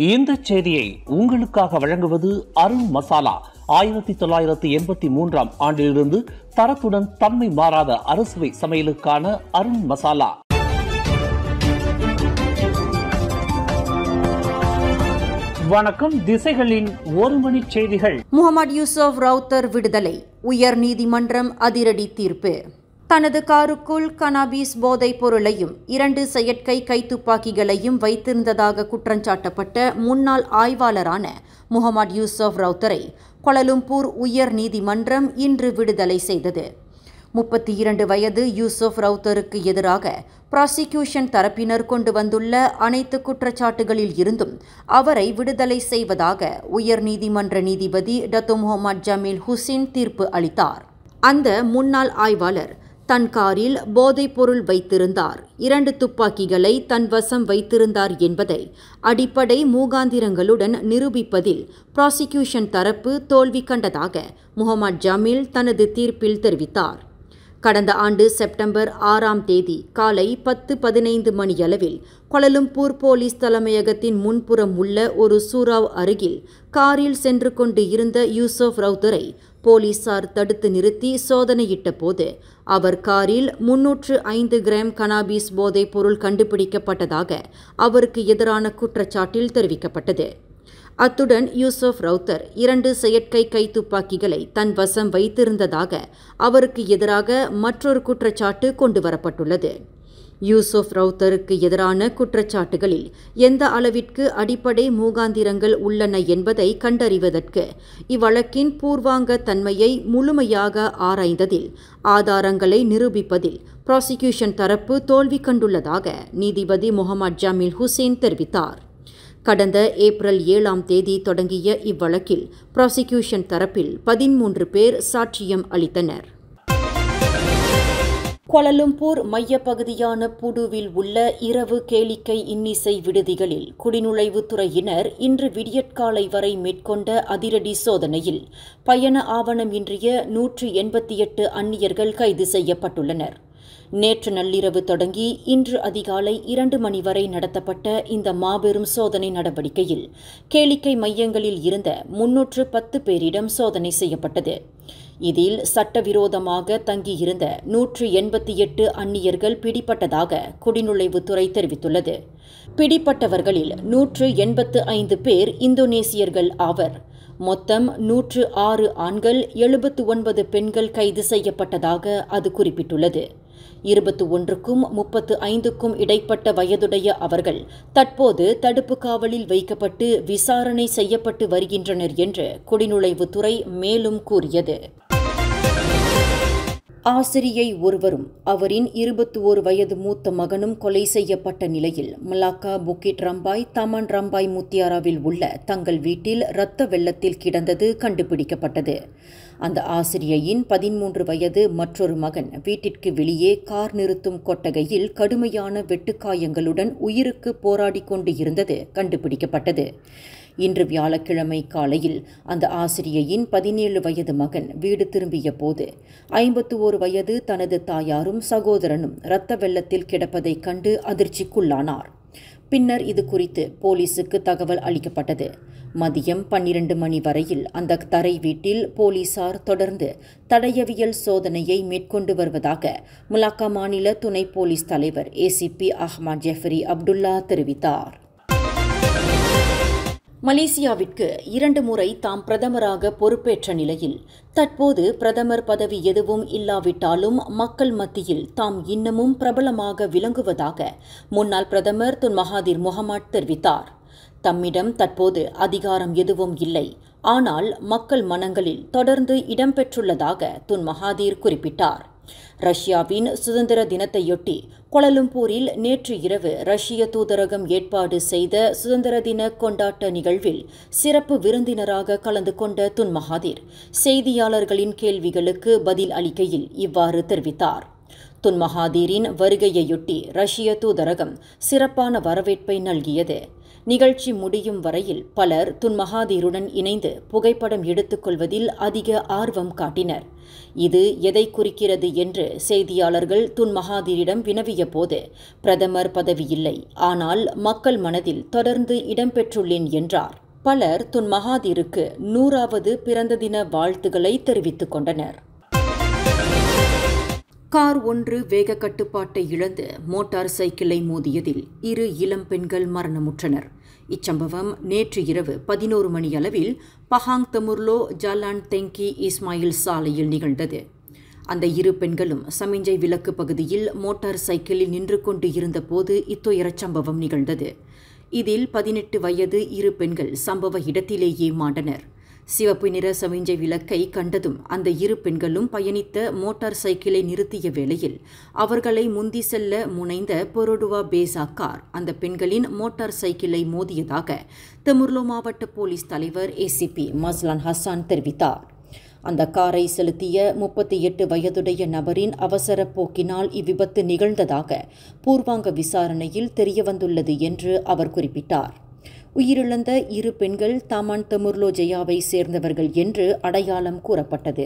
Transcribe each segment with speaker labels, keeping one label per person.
Speaker 1: இந்த செய்தியை உங்களுக்காக வழங்குவது அருண் மசாலா. 1983 ஆண்டிலிருந்து தரத்துடன் தன்மை மாறாத அறுசுவை சமையலுக்கான அருண் மசாலா. வணக்கம். திசைகளின் ஒரு மணி செய்திகள்.
Speaker 2: முகமது யூசுப் ரவுத்தர் விடுதலை. உயர் நீதிமன்றம் அதிரடி தீர்ப்பு. தனது காருக்குள் கனாபிஸ் போதைப் பொருளையும் 2 செயற்கை கைத்துப்பாக்கிகளையும் வைத்திருந்ததாக குற்றஞ்சாட்டப்பட்ட முன்னாள் ஆய்வாளரான முகமது யூசுப் ரவுத்தரை கோலாலம்பூர் உயர் நீதிமன்றம் இன்று விடுதலை செய்தது. 32 வயது யூசுப் ரவுத்தருக்கு எதிராக ப்ராசிக்யூஷன் தரப்பினர் கொண்டு வந்துள்ள அனைத்து குற்றச்சாட்டுகளில் இருந்தும் அவரை விடுதலை செய்வதாக உயர் நீதிமன்ற நீதிபதி டத்து முகமது ஜமீல் ஹுசைன் தீர்ப்பு அளித்தார். அந்த முன்னாள் ஆய்வாளர் தன் காரில் போதைப் பொருள் வைத்திருந்தார், 2 துப்பாக்கிகளை தன் வசம் வைத்திருந்தார் என்பதை அடிப்படை மூகாந்திரங்களுடன் நிரூபிப்பதில் ப்ராசிக்யூஷன் தரப்பு தோல்வி கண்டதாக முகமது ஜமீல் தனது தீர்ப்பில் தெரிவித்தார். கடந்த ஆண்டு செப்டம்பர் 6ஆம் தேதி காலை 10:15 மணியளவில் கோலாலம்பூர் போலீஸ் தலைமையகத்தின் முன்புறம் உள்ள ஒரு சூறாவ் அருகில் காரில் சென்று கொண்டு இருந்த யூசுப் ரவுத்தரை போலீசார் தடுத்து நிறுத்தி சோதனையிட்ட போது அவர் காரில் 305 கிராம் கனாபிஸ் போதைப் பொருள் கண்டுபிடிக்கப்பட்டதாக அவருக்கு எதிரான குற்றச்சாட்டில் தெரிவிக்கப்பட்டது. அத்துடன் யூசுப் ரவுத்தர் 2 செயற்கை கைத்துப்பாக்கிகளை தன் வசம் வைத்திருந்ததாக அவருக்கு எதிராக மற்றொரு குற்றச்சாட்டு கொண்டுவரப்பட்டுள்ளது. யூசுப் ரவுத்தருக்கு எதிரான குற்றச்சாட்டுகளில் எந்த அளவிற்கு அடிப்படை மூகாந்திரங்கள் உள்ளன என்பதை கண்டறிவதற்கு இவ்வழக்கின் பூர்வாங்க தன்மையை முழுமையாக ஆராய்ந்ததில் ஆதாரங்களை நிரூபிப்பதில் ப்ராசிக்யூஷன் தரப்பு தோல்வி கண்டுள்ளதாக நீதிபதி முகமது ஜமீல் ஹுசைன் தெரிவித்தார். கடந்த ஏப்ரல் 7ஆம் தேதி தொடங்கிய இவ்வழக்கில் ப்ராசிக்யூஷன் தரப்பில் 13 பேர் சாட்சியம் அளித்தனர். கோலாலம்பூர் மையப்பகுதியான புடுவில் உள்ள இரவு கேளிக்கை இன்னிசை விடுதிகளில் குடிநுழைவுத்துறையினர் இன்று விடியற்காலை வரை மேற்கொண்ட அதிரடி சோதனையில் பயண ஆவணம் இன்றிய 188 அந்நியர்கள் கைது செய்யப்பட்டுள்ளனர். நேற்று நள்ளிரவு தொடங்கி இன்று அதிகாலை 2 மணி வரை நடத்தப்பட்ட இந்த மாபெரும் சோதனை நடவடிக்கையில் கேளிக்கை மையங்களில் இருந்த 310 பேரிடம் சோதனை செய்யப்பட்டது. இதில் சட்டவிரோதமாக தங்கியிருந்த 188 அந்நியர்கள் பிடிபட்டதாக குடிநுழைவுத்துறை தெரிவித்துள்ளது. பிடிப்பட்டவர்களில் 185 பேர் இந்தோனேசியர்கள் ஆவர். மொத்தம் 106 ஆண்கள் 79 பெண்கள் கைது செய்யப்பட்டதாக அது குறிப்பிட்டுள்ளது. 21க்கும் 35க்கும் இடைப்பட்ட வயதுடைய அவர்கள் தற்போது தடுப்பு காவலில் வைக்கப்பட்டு விசாரணை செய்யப்பட்டு வருகின்றனர் என்று குடிநுழைவுத்துறை மேலும் கூறியது. ஆசிரியை ஒருவரும் அவரின் 21 வயது மூத்த மகனும் கொலை செய்யப்பட்ட நிலையில் மலாக்கா புக்கிட் ரம்பாய் தமான் ரம்பாய் முத்தியாராவில் உள்ள தங்கள் வீட்டில் இரத்த வெள்ளத்தில் கிடந்தது கண்டுபிடிக்கப்பட்டது. அந்த ஆசிரியையின் 13 வயது மற்றொரு மகன் வீட்டிற்கு வெளியே கார் நிறுத்தும் கொட்டகையில் கடுமையான வெட்டுக்காயங்களுடன் உயிருக்கு போராடி கொண்டு இருந்தது கண்டுபிடிக்கப்பட்டது. இன்று வியாழக்கிழமை காலையில் அந்த ஆசிரியையின் 17 வயது மகன் வீடு திரும்பிய போது 51 வயது தனது தாயாரும் சகோதரனும் இரத்த வெள்ளத்தில் கிடப்பதைக் கண்டு அதிர்ச்சிக்குள்ளானார். பின்னர் இது குறித்து போலீசுக்கு தகவல் அளிக்கப்பட்டது. மதியம் 12 மணி வரையில் அந்த தரை வீட்டில் போலீசார் தொடர்ந்து தடயவியல் சோதனையை மேற்கொண்டு வருவதாக மலாக்கா மாநில துணை போலீஸ் தலைவர் ACP அஹ்மத் ஜெஃபரி அப்துல்லா தெரிவித்தார். மலேசியாவிற்கு 2 முறை தாம் பிரதமராக பொறுப்பேற்ற நிலையில் தற்போது பிரதமர் பதவி எதுவும் இல்லாவிட்டாலும் மக்கள் மத்தியில் தாம் இன்னமும் பிரபலமாக விளங்குவதாக முன்னாள் பிரதமர் துன் மகாதீர் முகமது தெரிவித்தார். தம்மிடம் தற்போது அதிகாரம் எதுவும் இல்லை, ஆனால் மக்கள் மனங்களில் தொடர்ந்து இடம்பெற்றுள்ளதாக துன் மகாதீர் குறிப்பிட்டார். ரஷ்யாவின் சுதந்திர தினத்தையொட்டி கோலாலம்பூரில் நேற்று இரவு ரஷ்ய தூதரகம் ஏற்பாடு செய்த சுதந்திர தின கொண்டாட்ட நிகழ்வில் சிறப்பு விருந்தினராக கலந்து கொண்ட துன் மகாதீர் செய்தியாளர்களின் கேள்விகளுக்கு பதில் அளிக்கையில் இவ்வாறு தெரிவித்தார். துன் மகாதீரின் வருகையையொட்டி ரஷ்ய தூதரகம் சிறப்பான வரவேற்பை நல்கியது. நிகழ்ச்சி முடியும் வரையில் பலர் துன் மகாதீருடன் இணைந்து புகைப்படம் எடுத்துக்கொள்வதில் அதிக ஆர்வம் காட்டினர். இது எதை குறிக்கிறது என்று செய்தியாளர்கள் துன் மகாதீரிடம் வினவிய போது, பிரதமர் பதவி இல்லை, ஆனால் மக்கள் மனதில் தொடர்ந்து இடம்பெற்றுள்ளேன் என்றார். பலர் துன் மகாதீருக்கு 100வது பிறந்த தின வாழ்த்துக்களை தெரிவித்துக் கொண்டனர். கார் ஒன்று வேக கட்டுப்பாட்டை இழந்து மோட்டார் சைக்கிளை மோதியதில் 2 இளம் பெண்கள் மரணமுற்றனர். இச்சம்பவம் நேற்று இரவு 11 மணி அளவில் பஹாங் தமுர்லோ ஜாலான் தெங்கி இஸ்மாயில் சாலையில் நிகழ்ந்தது. அந்த 2 பெண்களும் சமிஞ்சை விலக்கு பகுதியில் மோட்டார் சைக்கிளில் நின்று கொண்டு இருந்தபோது இத்துயரச் சம்பவம் நிகழ்ந்தது. இதில் 18 வயது 2 பெண்கள் சம்பவ இடத்திலேயே மாண்டனர். சிவப்பு நிற சமிஞ்சை விளக்கை கண்டதும் அந்த 2 பெண்களும் பயணித்த மோட்டார் சைக்கிளை நிறுத்திய வேளையில் அவர்களை முந்தி செல்ல முனைந்த பொரோடுவா பேசா கார் அந்த பெண்களின் மோட்டார் சைக்கிளை மோதியதாக தெமுர்லோ மாவட்ட போலீஸ் தலைவர் ஏசிபி மஸ்லான் ஹசான் தெரிவித்தார். அந்த காரை செலுத்திய 38 வயதுடைய நபரின் அவசர போக்கினால் இவ்விபத்து நிகழ்ந்ததாக பூர்வாங்க விசாரணையில் தெரியவந்துள்ளது என்று அவர் குறிப்பிட்டார். உயிரிழந்த 2 பெண்கள் தாமான் தெமுர்லோ ஜெயாவை சேர்ந்தவர்கள் என்று அடையாளம் கூறப்பட்டது.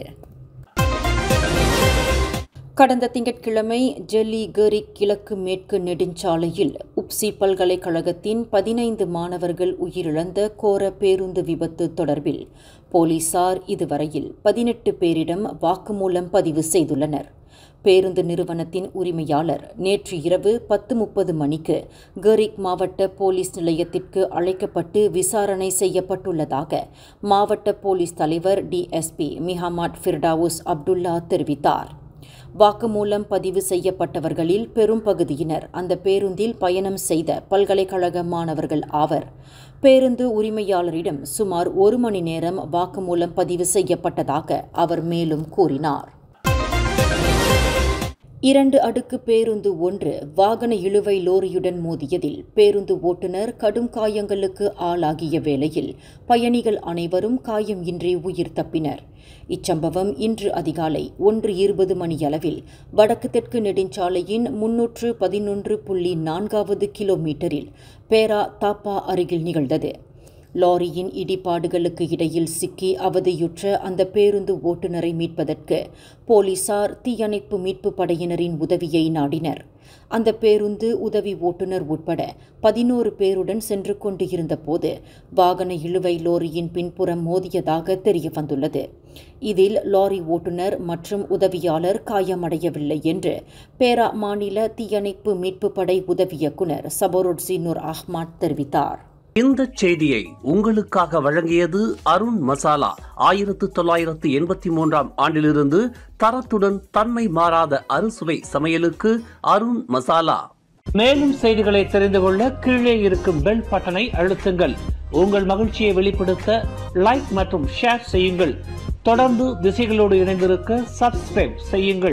Speaker 2: கடந்த திங்கட்கிழமை ஜெல்லி கரிக் கிழக்கு மேற்கு நெடுஞ்சாலையில் உப்சி பல்கலைக்கழகத்தின் 15 மாணவர்கள் உயிரிழந்த கோர பேருந்து விபத்து தொடர்பில் போலீசார் இதுவரையில் 18 பேரிடம் வாக்குமூலம் பதிவு செய்துள்ளனர். பேருந்து நிறுவனத்தின் உரிமையாளர் நேற்று இரவு 10:30 மணிக்கு கரிக் மாவட்ட போலீஸ் நிலையத்திற்கு அழைக்கப்பட்டு விசாரணை செய்யப்பட்டுள்ளதாக மாவட்ட போலீஸ் தலைவர் டிஎஸ்பி மிஹமாட் ஃபிர்டாவுஸ் அப்துல்லா தெரிவித்தார். வாக்குமூலம் பதிவு செய்யப்பட்டவர்களில் பெரும் பகுதியினர் அந்த பேருந்தில் பயணம் செய்த பல்கலைக்கழக மாணவர்கள் ஆவர். பேருந்து உரிமையாளரிடம் சுமார் 1 மணி நேரம் வாக்குமூலம் பதிவு செய்யப்பட்டதாக அவர் மேலும் கூறினார். 2 அடுக்கு பேருந்து ஒன்று வாகன இழுவை லோரியுடன் மோதியதில் பேருந்து ஓட்டுநர் கடும் காயங்களுக்கு ஆளாகிய வேளையில் பயணிகள் அனைவரும் காயம் இன்றி உயிர் தப்பினர். இச்சம்பவம் இன்று அதிகாலை 1:20 மணியளவில் வடக்கு தெற்கு நெடுஞ்சாலையின் 311.4வது கிலோமீட்டரில் பேரா தாப்பா அருகில் நிகழ்ந்தது. லாரியின் இடிபாடுகளுக்கு இடையில் சிக்கி அவதியுற்ற அந்த பேருந்து ஓட்டுநரை மீட்பதற்கு போலீசார் தீயணைப்பு மீட்பு படையினரின் உதவியை நாடினர். அந்த பேருந்து உதவி ஓட்டுநர் உட்பட 11 பேருடன் சென்று கொண்டு இருந்தபோது வாகன இழுவை லோரியின் பின்புறம் மோதியதாக தெரியவந்துள்ளது. இதில் லாரி ஓட்டுநர் மற்றும் உதவியாளர் காயமடையவில்லை என்று பேரா மாநில தீயணைப்பு மீட்பு படை உதவி இயக்குநர் சபரோட்சி நூர் அஹ்மத் தெரிவித்தார்.
Speaker 1: இந்த செய்தியை உங்களுக்காக வழங்கியது அருண் மசாலா. 1983ஆம் ஆண்டிலிருந்து தரத்துடன் தன்மை மாறாத அறுசுவை சமையலுக்கு அருண் மசாலா. மேலும் செய்திகளை தெரிந்து கொள்ள கீழே இருக்கும் பெல் பட்டனை அழுத்துங்கள். உங்கள் மகிழ்ச்சியை வெளிப்படுத்த லைக் மற்றும் ஷேர் செய்யுங்கள். தொடர்ந்து திசைகளோடு இணைந்திருக்க சப்ஸ்கிரைப் செய்யுங்கள்.